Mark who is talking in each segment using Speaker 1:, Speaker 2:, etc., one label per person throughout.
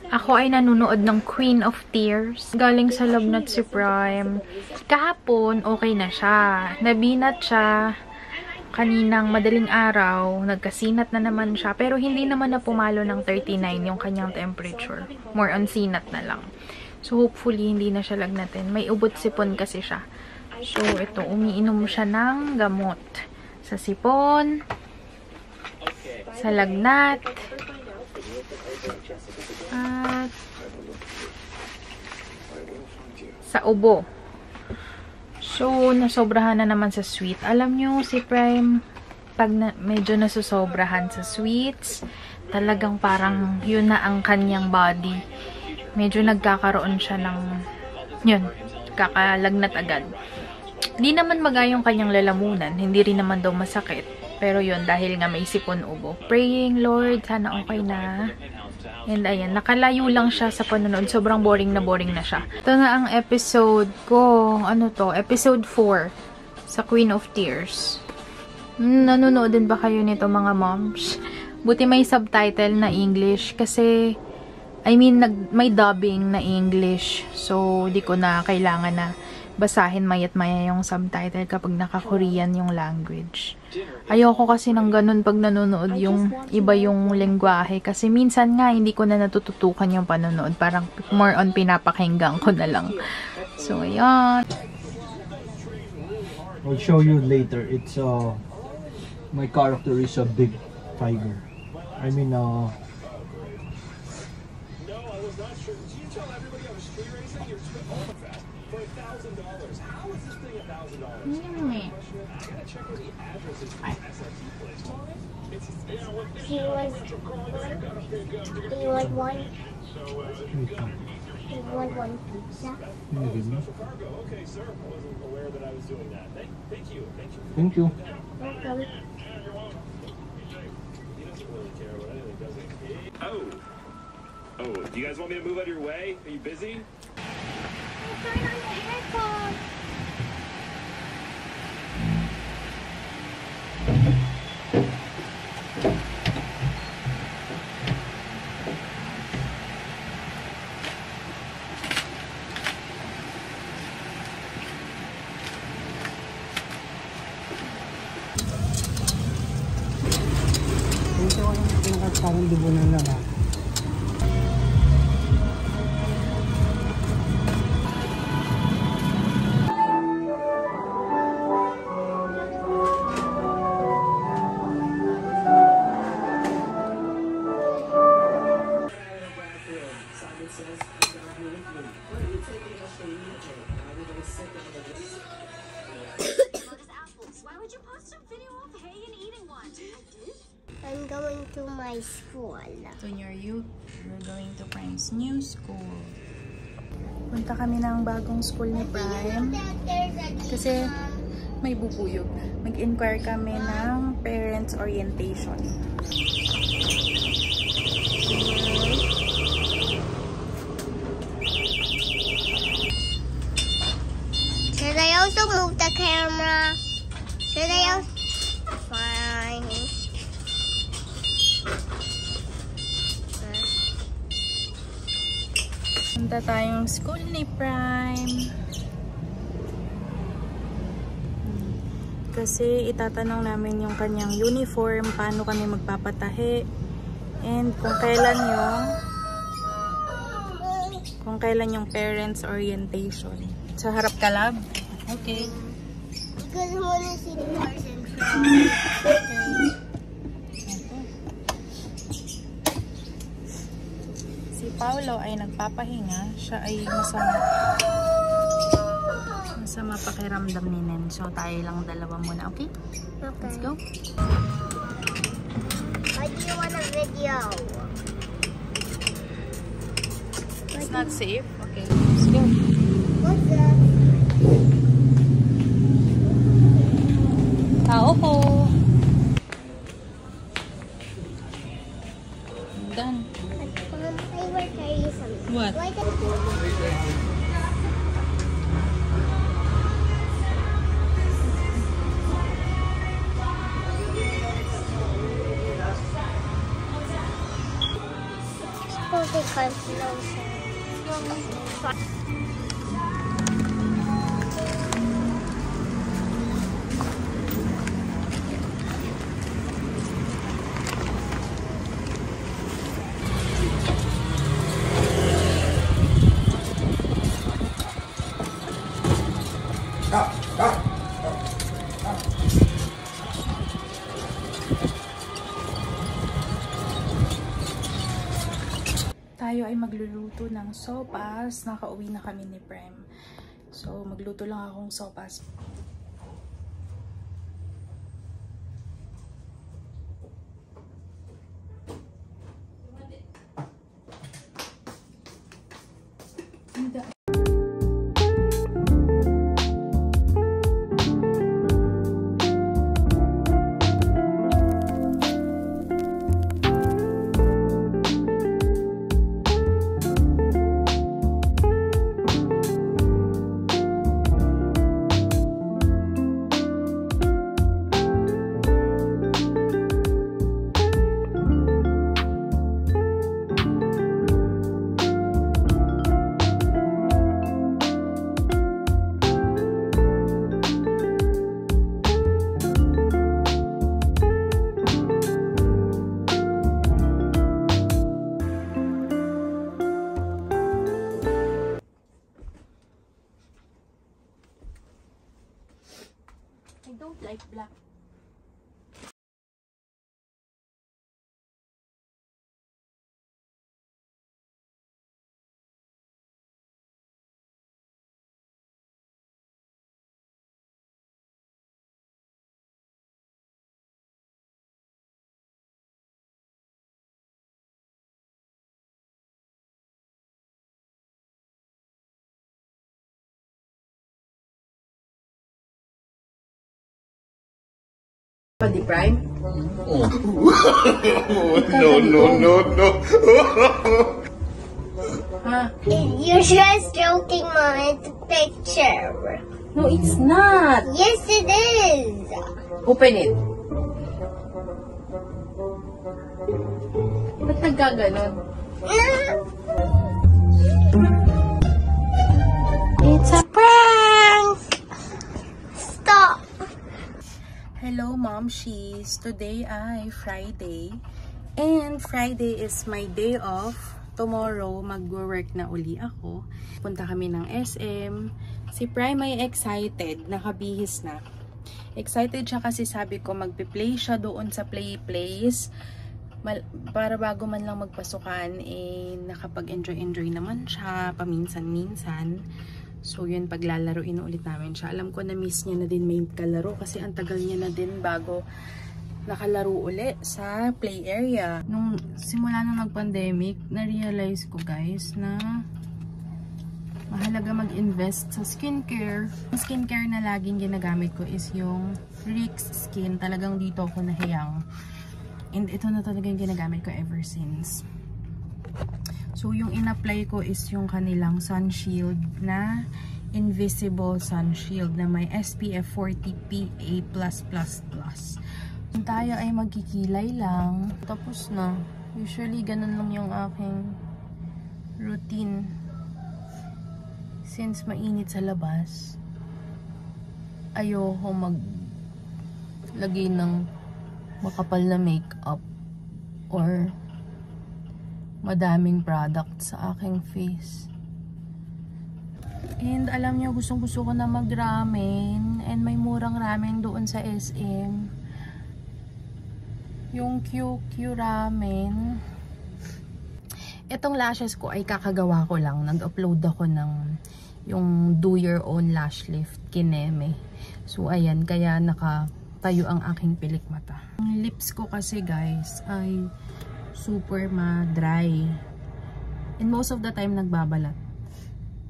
Speaker 1: Ako ay nanonood ng Queen of Tears. Galing sa Lagnat si Prime. Kahapon, okay na siya. Nabinat siya. Kaninang madaling araw, nagkasinat na naman siya. Pero hindi naman na pumalo ng 39 yung kanyang temperature. More on sinat na lang. So, hopefully, hindi na siya lagnatin. May ubot sipon kasi siya. So, ito, umiinom siya ng gamot. Sa sipon, sa lagnat, at sa ubo. So, nasobrahan na naman sa sweet. Alam nyo, si Prime, pag medyo nasusobrahan sa sweets, talagang parang yun na ang kanyang body. Medyo nagkakaroon siya ng, yun, kakalagnat agad. Di naman magayong kanyang lalamunan. Hindi rin naman daw masakit. Pero yun, dahil nga may sipon ubo. Praying, Lord, sana okay na. And ayan, nakalayo lang siya sa panonood. Sobrang boring na siya. Ito na ang episode ko. Ano to? Episode 4 sa Queen of Tears. Nanonood din ba kayo nito, mga moms? Buti may subtitle na English. Kasi, I mean, may dubbing na English. So, di ko na kailangan na basahin mayat maya yung subtitle kapag naka-Korean yung language. Ayoko kasi ng ganun pag nanonood yung iba yung lengguwahe. Kasi minsan nga, hindi ko na natututukan yung panonood. Parang more on pinapakinggan ko na lang. So, ayan.
Speaker 2: I'll show you later. It's, my character is a big tiger. I mean,
Speaker 3: Do you want one? Do you want one pizza?
Speaker 4: Okay, sir. I wasn't aware that I was doing that. Thank you.
Speaker 2: Thank you.
Speaker 3: Welcome.
Speaker 4: He doesn't really care what anything, does he? Oh, do you guys want me to move out of your way? Are you busy?
Speaker 3: Turn on the aircon.
Speaker 2: Parang dubunan lang, ha?
Speaker 3: I'm going to my school.
Speaker 1: So, we're going to Prime's new school. Punta kami ng bagong school ni Prime. Kasi may bubuyog. Mag-inquire kami ng parents orientation.
Speaker 3: Should I also move the camera? Should I also? Fine.
Speaker 1: Punta tayong school ni Prime. Kasi itatanong namin yung kanyang uniform, paano kami magpapatahi, and kung kailan yung parents orientation. Sa harap ka, lab? Okay.
Speaker 3: Because I want to see the person.
Speaker 1: Si Paolo ay nagpapahinga. Siya ay masama pakiramdam ni Nen. So, tayo lang dalawa muna. Okay?
Speaker 3: Okay.
Speaker 1: Let's go.
Speaker 3: Why do you want a video?
Speaker 1: It's not safe. Okay, let's go.
Speaker 3: What's that?
Speaker 1: Tao po. Done.
Speaker 3: I will carry something.
Speaker 1: What?
Speaker 3: Why think I'm closer.
Speaker 1: Tayo ay magluluto ng sopas. Nakauwi na kami ni Prem. So, magluto lang akong sopas. I don't like black.
Speaker 5: Di Prime?
Speaker 4: No.
Speaker 5: Ha?
Speaker 3: You're just joking, Mom. It's a picture.
Speaker 5: No, it's not.
Speaker 3: Yes, it is.
Speaker 5: Open it. Ba't nagkaganon?
Speaker 3: It's a prank. Stop.
Speaker 1: Hello, Momshies! Today ay Friday. And Friday is my day off. Tomorrow, mag-work na uli ako. Punta kami ng SM. Si Prime ay excited. Nakabihis na. Excited siya kasi sabi ko magpi-play siya doon sa play place. Para bago man lang magpasukan, eh, nakapag-enjoy naman siya. Paminsan-minsan. So, yun, paglalaroin ulit namin siya. Alam ko, na-miss niya na din may kalaro kasi ang tagal niya na din bago nakalaro ulit sa play area. Nung simula nung nag-pandemic, na-realize ko, guys, na mahalaga mag-invest sa skincare. Ang skincare na laging ginagamit ko is yung Rix Skin. Talagang dito ako nahiyang. And ito na talaga yung ginagamit ko ever since. So, yung in-apply ko is yung kanilang sun shield na invisible sun shield na may SPF 40 PA+++. Kung tayo ay magkikilay lang, tapos na. Usually, ganun lang yung aking routine. Since mainit sa labas, ayoko maglagay ng makapal na makeup or madaming product sa aking face. And alam niyo, gustong-gusto ko na mag-ramen. And may murang ramen doon sa SM. Yung QQ ramen. Itong lashes ko ay kakagawa ko lang. Nag-upload ako ng yung do your own lash lift kineme. So ayan, kaya nakatayo ang aking pilik mata. Ang lips ko kasi, guys, ay super ma-dry. And most of the time, nagbabalat.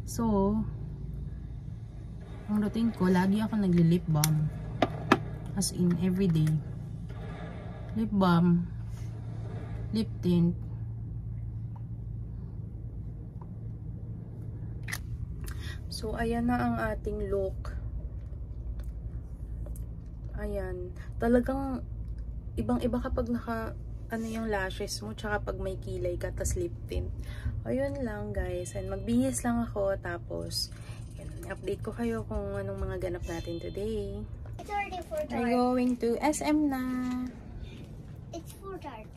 Speaker 1: So, ang routine ko, lagi ako nagli-lip balm. As in, everyday. Lip balm, lip tint. So, ayan na ang ating look. Ayan. Talagang, ibang-iba kapag ano yung lashes mo, tsaka pag may kilay ka, tas lip tint. Ayun lang guys, and magbihis lang ako, tapos yun, update ko kayo kung anong mga ganap natin today.
Speaker 3: It's already for
Speaker 1: We're
Speaker 3: dark.
Speaker 1: going to SM na.
Speaker 3: It's for dark.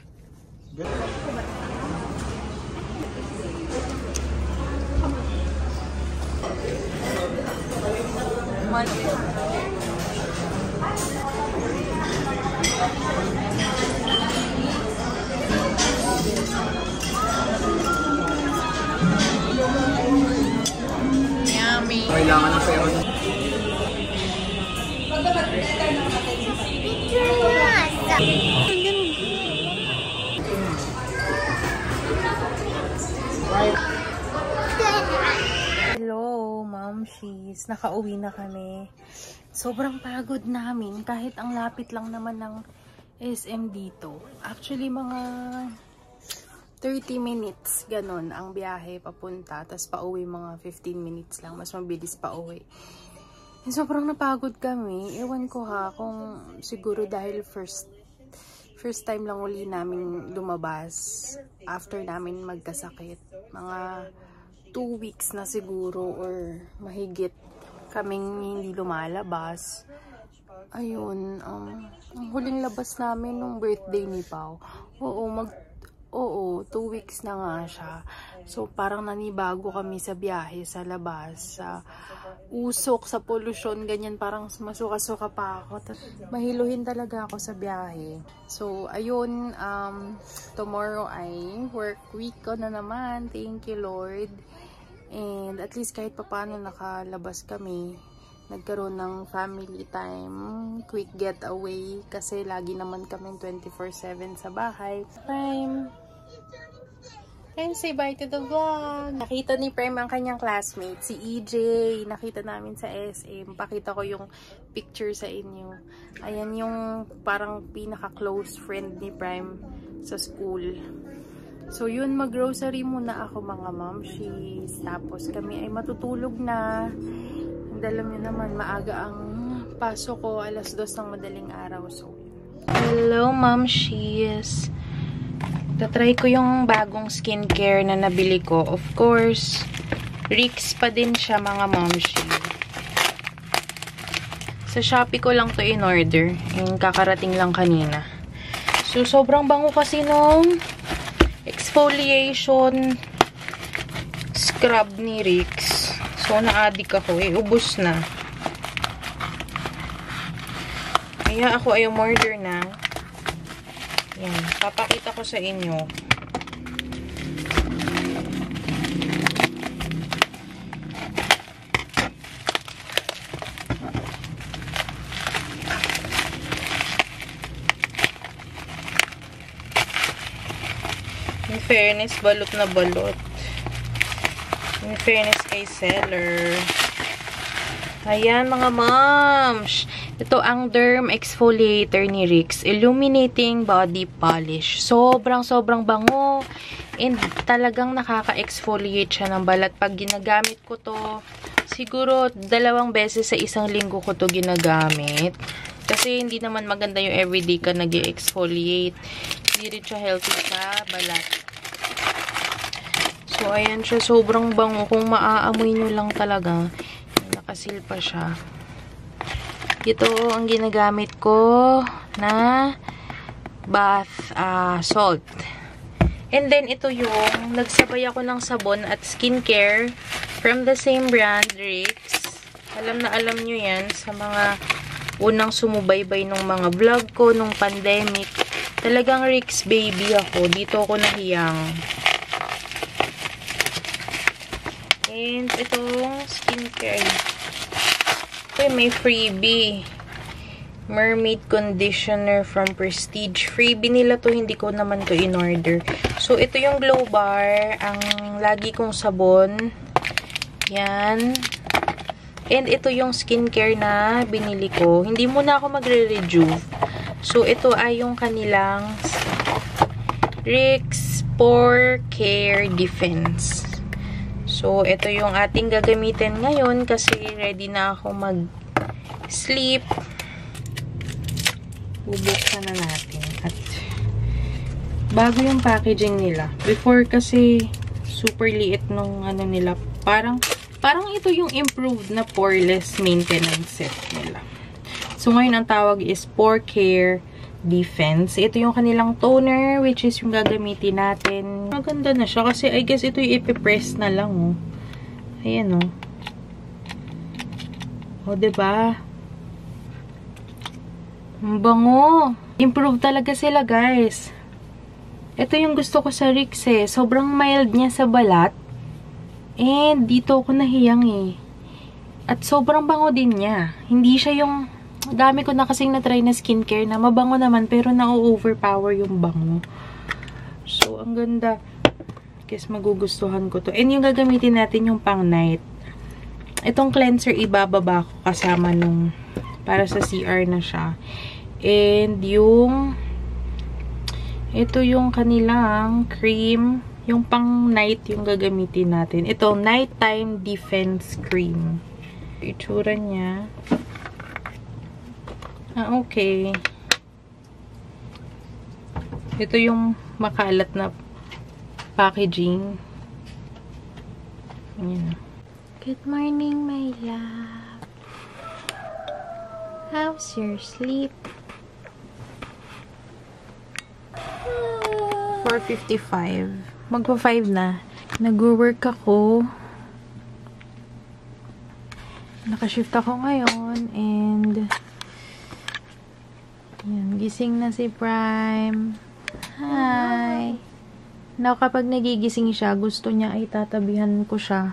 Speaker 1: Yummy!
Speaker 2: Kailangan ng pera.
Speaker 1: Hello, Momshies. Nakauwi na kami. Sobrang pagod namin kahit ang lapit lang naman ng SM dito. Actually, mga 30 minutes, ganon, ang biyahe papunta. Tapos pauwi mga 15 minutes lang. Mas mabilis pauwi. And sobrang napagod kami. Ewan ko ha, kung siguro dahil first time lang uli namin lumabas after namin magkasakit. Mga 2 weeks na siguro or mahigit kaming hindi lumalabas. Ayun, ang huling labas namin nung birthday ni Pao. Oo, 2 weeks na nga siya. So, parang nanibago kami sa biyahe, sa labas, sa usok, sa pollution, ganyan. Parang masuka-suka pa ako. Mahiluhin talaga ako sa biyahe. So, ayun, tomorrow ay work week ko na naman. Thank you, Lord. And at least kahit papaano nakalabas kami. Nagkaroon ng family time, quick getaway, kasi lagi naman kami 24/7 sa bahay. Prime! And say bye to the vlog! Nakita ni Prime ang kanyang classmate, si EJ. Nakita namin sa SM. Pakita ko yung picture sa inyo. Ayan yung parang pinaka-close friend ni Prime sa school. So yun, mag-grocery muna ako mga momshies. Tapos kami ay matutulog na. Alam nyo naman, maaga ang pasok ko, 2:00 ng madaling araw. So, hello, Momshies! Tatry ko yung bagong skincare na nabili ko. Of course, Rix pa din siya, mga Momshies. Sa Shopee ko lang to in order. Yung kakarating lang kanina. So, sobrang bango kasi nung exfoliation scrub ni Rix. So, na-addict ako. Ubus na. Kaya ako ay umorder na. Yan. Papakita ko sa inyo. In fairness, balot na balot. In fairness kay seller. Ayan mga moms. Ito ang Derm Exfoliator ni Rix. Illuminating Body Polish. Sobrang bango. And talagang nakaka-exfoliate siya ng balat. Pag ginagamit ko to, siguro 2 beses sa isang linggo ko to ginagamit. Kasi hindi naman maganda yung everyday ka nag-exfoliate. Hindi rin siya healthy sa balat. So, ayan siya. Sobrang bango. Kung maaamoy nyo lang talaga, nakasil pa siya. Ito ang ginagamit ko na bath salt. And then, ito yung nagsabay ako ng sabon at skincare from the same brand, Rix. Alam na alam nyo yan sa mga unang sumubaybay ng mga vlog ko nung pandemic. Talagang Rix baby ako. Dito ako nahiyang. And itong skincare. Ito may freebie. Mermaid conditioner from Prestige. Freebie nila to. Hindi ko naman to in order. So, ito yung Glow Bar. Ang lagi kong sabon. Yan. And ito yung skincare na binili ko. Hindi muna ako magre-rejuve. So, ito ay yung kanilang Rix Pore Care Defense. So, ito yung ating gagamitin ngayon kasi ready na ako mag-sleep. Bubuksan na natin. At Bago yung packaging nila. Before kasi, super liit nung ano nila. Parang ito yung improved na poreless maintenance set nila. So, ngayon ang tawag is Pore Care Defense. Ito yung kanilang toner, which is yung gagamitin natin. Maganda na siya kasi I guess ito yung ipipress na lang, oh. Ayan, oh. O, diba? Ang bango. Improve talaga sila, guys. Ito yung gusto ko sa Rix, eh. Sobrang mild niya sa balat. And, dito ako nahiyang, eh. At sobrang bango din niya. Hindi siya yung... Dami ko na kasing na-try na skincare na mabango naman pero na-overpower yung bango. So, ang ganda. Guess magugustuhan ko to. And yung gagamitin natin yung pang night. Itong cleanser ibababa ko kasama nung para sa CR na siya. And yung ito yung kanilang cream. Yung pang night yung gagamitin natin. Ito, Nighttime Defense Cream. Itsura niya. Okay. Ito yung makalat na packaging. Ayan.
Speaker 3: Good morning, my love. How's your sleep?
Speaker 1: 4:55. Magpa-5 na. Nag-work ako. Nakashift ako ngayon and yan, gising na si Prime. Hi! Now, kapag nagigising siya, gusto niya ay tatabihan ko siya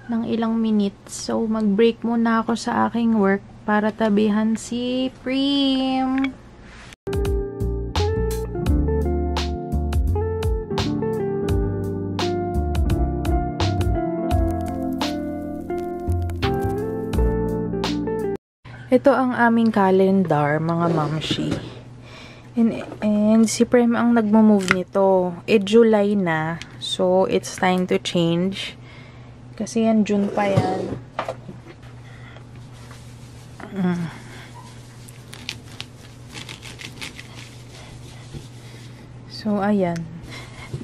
Speaker 1: ng ilang minutes. So, mag-break muna ako sa aking work para tabihan si Prim. Ito ang aming calendar, mga mamshi. And si Prem ang nagmo-move nito. July na. So, it's time to change. Kasi yan, June pa yan. So, ayan.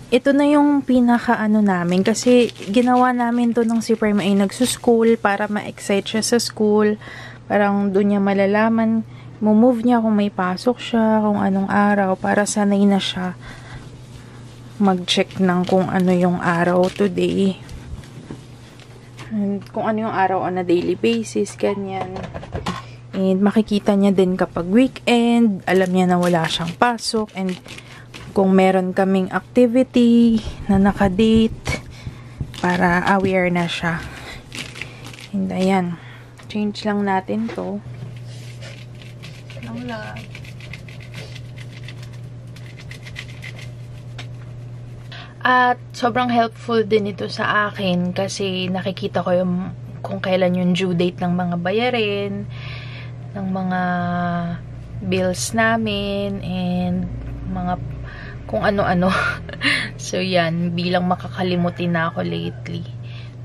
Speaker 1: Ito na yung pinaka-ano namin. Kasi, ginawa namin to nung si Prem ay nagsuschool para ma-excite siya sa school. Parang doon niya malalaman, move niya kung may pasok siya, kung anong araw, para sanay na siya mag-check ng kung ano yung araw today. And kung ano yung araw on a daily basis, ganyan. And makikita niya din kapag weekend, alam niya na wala siyang pasok. And kung meron kaming activity na nakadate, para aware na siya. And ayan. Change lang natin to. Lang lang. At sobrang helpful din ito sa akin kasi nakikita ko yung kung kailan yung due date ng mga bayarin, ng mga bills namin, and mga kung ano-ano. So yan, bilang makakalimutin na ako lately.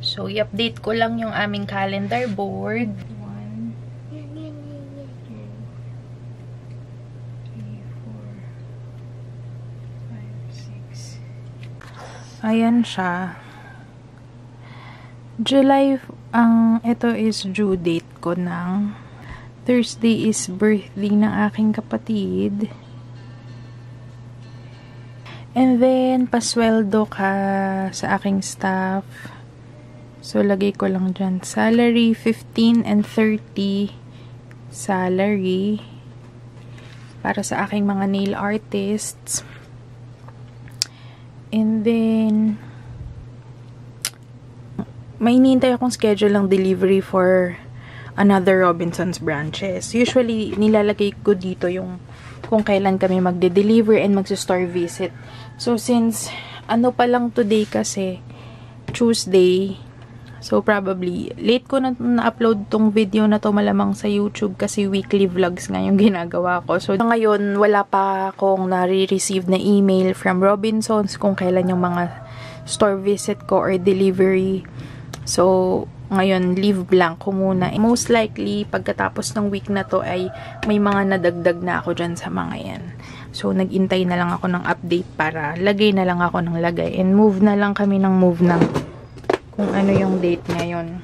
Speaker 1: So, i-update ko lang yung aming calendar board. 1, 2, 3, 4, 5, 6. Ayan siya. July, ito is due date ko ng Thursday is birthday ng aking kapatid. And then, pasweldo ka sa aking staff. So, lagay ko lang dyan. Salary, 15 and 30 salary. Para sa aking mga nail artists. And then, may hinihintay akong schedule ng delivery for another Robinsons branches. Usually, nilalagay ko dito yung kung kailan kami magde-deliver and magsa-store visit. So, since ano pa lang today kasi, Tuesday, so, probably, late ko na-upload tong video na to malamang sa YouTube kasi weekly vlogs nga yung ginagawa ko. So, ngayon, wala pa akong nare-receive na email from Robinsons kung kailan yung mga store visit ko or delivery. So, ngayon, leave blank ko muna. Most likely, pagkatapos ng week na to ay may mga nadagdag na ako dyan sa mga yan. So, nag-intay na lang ako ng update para lagay na lang ako ng lagay. And move na lang kami ng move ng kung ano yung date ngayon.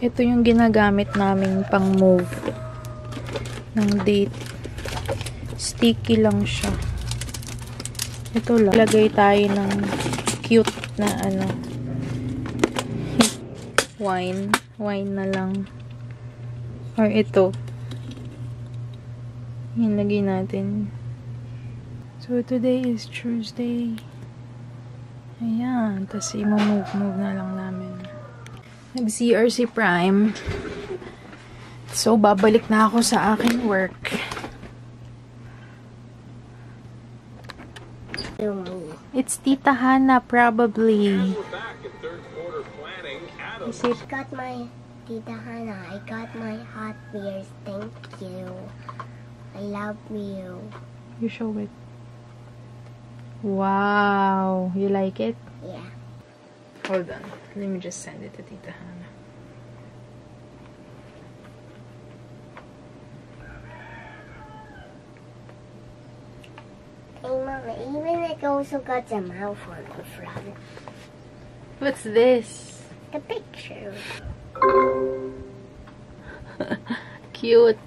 Speaker 1: Ito yung ginagamit namin pang move ng date. Sticky lang siya. Ito lang. Lagay tayo ng cute na ano. Wine. Wine na lang. Or ito. Yan, lagay natin. So, today is Tuesday. Ayan. Tapos, i-move na lang namin. Nag-CR si Prime. So, babalik na ako sa aking work. It's Tita Hannah, probably. Is it?
Speaker 3: Got my Tita Hannah. I got my hot beers. Thank you. I love you.
Speaker 1: You show it. Wow. You like it?
Speaker 3: Yeah.
Speaker 1: Hold on. Let me just send it to Tita Hannah.
Speaker 3: Hey, Mama, even it also got a mouth on the front.
Speaker 1: What's this?
Speaker 3: The picture.
Speaker 1: Cute.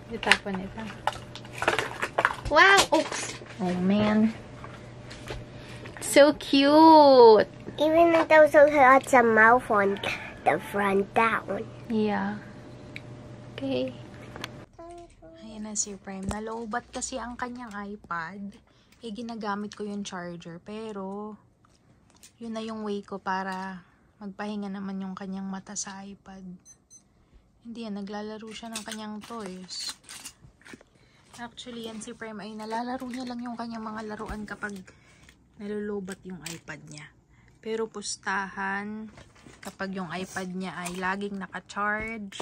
Speaker 1: Itapon ito.
Speaker 3: Wow! Oops.
Speaker 1: Oh, man. So cute!
Speaker 3: Even it also got a mouth on the front down.
Speaker 1: Yeah. Okay. Ayan na si Prime. Nalobat kasi ang kanyang iPad. Ginagamit ko yung charger. Pero, yun na yung way ko para magpahinga naman yung kanyang mata sa iPad. Hindi yan. Naglalaro siya ng kanyang toys. Actually, yan si Prime ay nalalaro niya lang yung kanyang mga laruan kapag nalulubat yung iPad niya. Pero pustahan, kapag yung iPad niya ay laging naka-charge,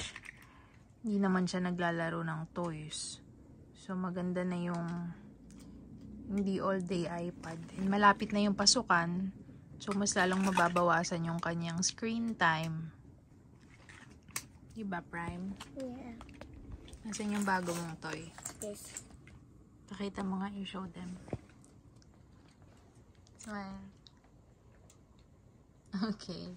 Speaker 1: hindi naman siya naglalaro ng toys. So, maganda na yung hindi all-day iPad. And malapit na yung pasukan, so mas lalong mababawasan yung kanyang screen time. Diba, Prime?
Speaker 3: Yeah.
Speaker 1: Nasaan yung bago mong toy?
Speaker 3: This.
Speaker 1: Pakita mo nga, you show them. Smile. Okay.